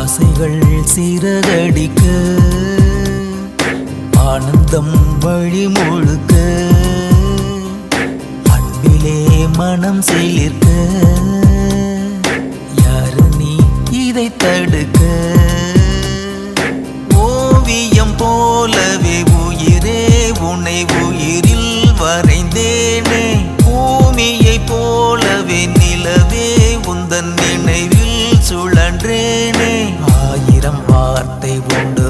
ஆசைகள் சிறகடிக்க ஆனந்தம் வழி முழுக்க அன்பிலே மனம் சிலிர்க்க யாரு நீ இதை தடுக்க ஓவியம் போலவே உயிரே உன்னை உயிரில் வரைந்தேனே பூமியை போலவே நிலவே உந்தன் நினைவில் சுழன்றேனே ஆயிரம் வார்த்தை உண்டு